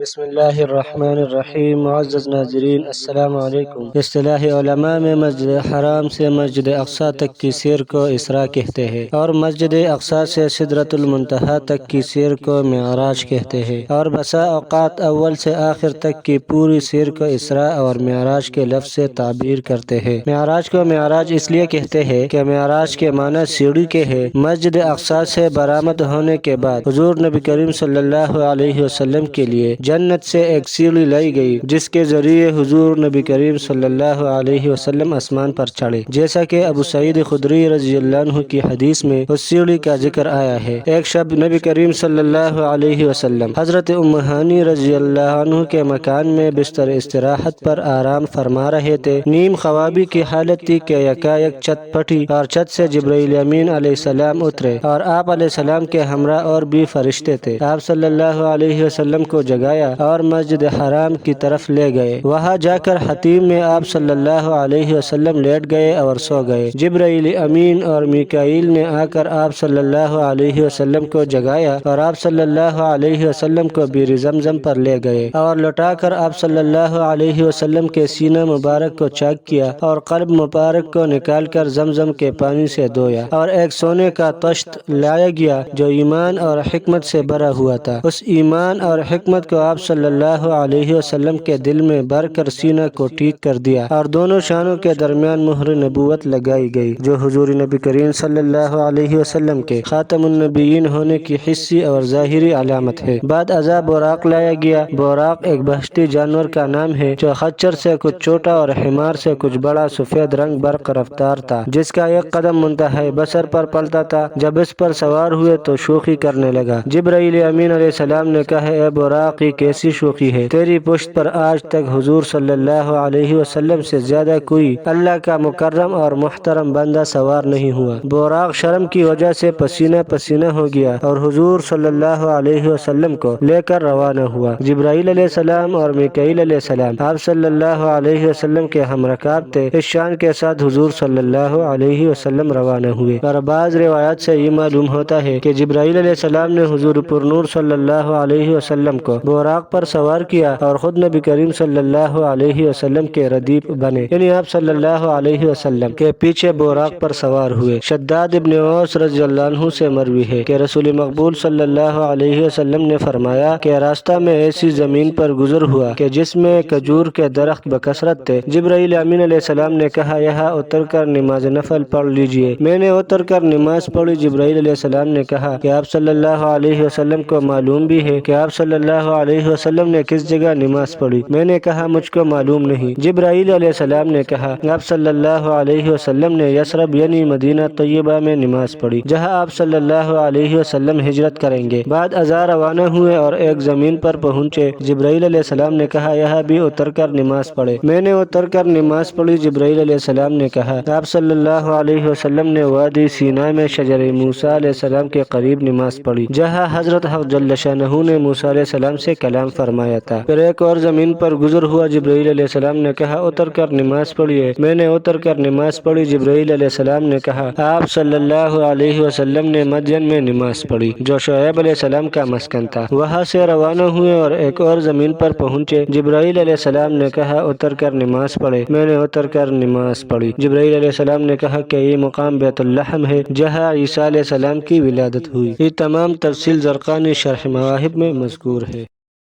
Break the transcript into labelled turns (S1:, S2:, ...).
S1: بسم اللہ الرحمن الرحیم۔ معزز ناظرین، السلام علیکم۔ اصطلاح علماء میں مسجد حرام سے مسجد اقصی تک کی سیر کو اسراء کہتے ہیں، اور مسجد اقصی سے سدرۃ المنتہی تک کی سیر کو معراج کہتے ہیں، اور بسا اوقات اول سے آخر تک کی پوری سیر کو اسراء اور معراج کے لفظ سے تعبیر کرتے ہیں۔ معراج کو معراج اس لیے کہتے ہیں کہ معراج کے معنی سیڑھی کے ہے۔ مسجد اقصی سے برآمد ہونے کے بعد حضور نبی کریم صلی اللہ علیہ وسلم کے لیے جنت سے ایک سیڑھی لائی گئی، جس کے ذریعے حضور نبی کریم صلی اللہ علیہ وسلم آسمان پر چڑھے، جیسا کہ ابو سعید خدری رضی اللہ عنہ کی حدیث میں اس سیڑھی کا ذکر آیا ہے۔ ایک شب نبی کریم صلی اللہ علیہ وسلم حضرت ام ہانی رضی اللہ عنہ کے مکان میں بستر استراحت پر آرام فرما رہے تھے۔ نیم خوابی کی حالت تھی کہ یکایک چھت پھٹی اور چھت سے جبرائیل امین علیہ السلام اترے، اور آپ علیہ السلام کے ہمراہ اور بھی فرشتے تھے۔ آپ صلی اللہ علیہ وسلم کو جگایا اور مسجد حرام کی طرف لے گئے۔ وہاں جا کر حتیم میں آپ صلی اللہ علیہ وسلم لیٹ گئے اور سو گئے۔ جبرائیل امین اور میکائیل نے آ کر آپ صلی اللہ علیہ وسلم کو جگایا، اور آپ صلی اللہ علیہ وسلم کو بیر زمزم پر لے گئے، اور لوٹا کر آپ صلی اللہ علیہ وسلم کے سینہ مبارک کو چاک کیا، اور قلب مبارک کو نکال کر زمزم کے پانی سے دھویا، اور ایک سونے کا طشت لایا گیا جو ایمان اور حکمت سے بھرا ہوا تھا۔ اس ایمان اور حکمت کو آپ صلی اللہ علیہ وسلم کے دل میں بھر کر سینہ کو ٹھیک کر دیا، اور دونوں شانوں کے درمیان مہر نبوت لگائی گئی، جو حضور نبی کریم صلی اللہ علیہ وسلم کے خاتم النبیین ہونے کی حسی اور ظاہری علامت ہے۔ بعد ازاں براق لایا گیا۔ براق ایک بہشتی جانور کا نام ہے جو خچر سے کچھ چھوٹا اور حمار سے کچھ بڑا، سفید رنگ، برق رفتار تھا، جس کا ایک قدم منتہائی بصر پر پلتا تھا۔ جب اس پر سوار ہوئے تو شوخی کرنے لگا۔ جبرائیل امین علیہ السلام نے کہا، اے براق، یہ کیسی شوخی ہے؟ تیری پشت پر آج تک حضور صلی اللہ علیہ وسلم سے زیادہ کوئی اللہ کا مکرم اور محترم بندہ سوار نہیں ہوا۔ براق شرم کی وجہ سے پسینہ پسینہ ہو گیا اور حضور صلی اللہ علیہ وسلم کو لے کر روانہ ہوا۔ جبرائیل علیہ السلام اور میکائیل علیہ السلام آپ صلی اللہ علیہ وسلم کے ہم رکاب تھے۔ اس شان کے ساتھ حضور صلی اللہ علیہ وسلم روانہ ہوئے، اور بعض روایات سے یہ معلوم ہوتا ہے کہ جبرائیل علیہ السلام نے حضور پرنور صلی اللہ علیہ وسلم کو براق پر سوار کیا، اور خود نبی کریم صلی اللہ علیہ وسلم کے ردیف بنے، یعنی آپ صلی اللہ علیہ وسلم کے پیچھے براق پر سوار ہوئے۔ شداد ابن اوس رضی اللہ عنہ سے مروی ہے کہ رسول مقبول صلی اللہ علیہ وسلم نے فرمایا کہ راستہ میں ایسی زمین پر گزر ہوا کہ جس میں کھجور کے درخت بکثرت تھے۔ جبرائیل امین علیہ السلام نے کہا، یہاں اتر کر نماز نفل پڑھ لیجئے۔ میں نے اتر کر نماز پڑھی۔ جبرائیل علیہ السلام نے کہا کہ آپ صلی اللہ علیہ وسلم کو معلوم بھی ہے کہ آپ صلی اللہ علیہ وسلم نے کس جگہ نماز پڑھی؟ میں نے کہا، مجھ کو معلوم نہیں۔ جبرائیل علیہ السلام نے کہا، آپ صلی اللہ علیہ وسلم نے یثرب یعنی مدینہ طیبہ میں نماز پڑھی، جہاں آپ صلی اللہ علیہ وسلم ہجرت کریں گے۔ بعد ازاں روانہ ہوئے اور ایک زمین پر پہنچے۔ جبرائیل علیہ السلام نے کہا، یہاں بھی اتر کر نماز پڑھے۔ میں نے اتر کر نماز پڑھی۔ جبرائیل علیہ السلام نے کہا، آپ صلی اللہ علیہ وسلم نے وادی سینا میں شجر موسیٰ علیہ السلام کے قریب نماز پڑھی، جہاں حضرت حق جل شانہ نے موسیٰ علیہ السلام سے کلام فرمایا تھا۔ پھر ایک اور زمین پر گزر ہوا۔ جبرائیل علیہ السلام نے کہا، اتر کر نماز پڑھیے۔ میں نے اتر کر نماز پڑھی۔ جبرائیل علیہ السلام نے کہا، آپ صلی اللہ علیہ وسلم نے مدین میں نماز پڑھی، جو شعیب علیہ السلام کا مسکن تھا۔ وہاں سے روانہ ہوئے اور ایک اور زمین پر پہنچے۔ جبرائیل علیہ السلام نے کہا، اتر کر نماز پڑھے۔ میں نے اتر کر نماز پڑھی۔ جبرائیل علیہ السلام نے کہا کہ یہ مقام بیت اللحم ہے، جہاں عیسیٰ علیہ السلام کی ولادت ہوئی۔ یہ تمام تفصیل زرقانی شرح مواہب میں مذکور ہے۔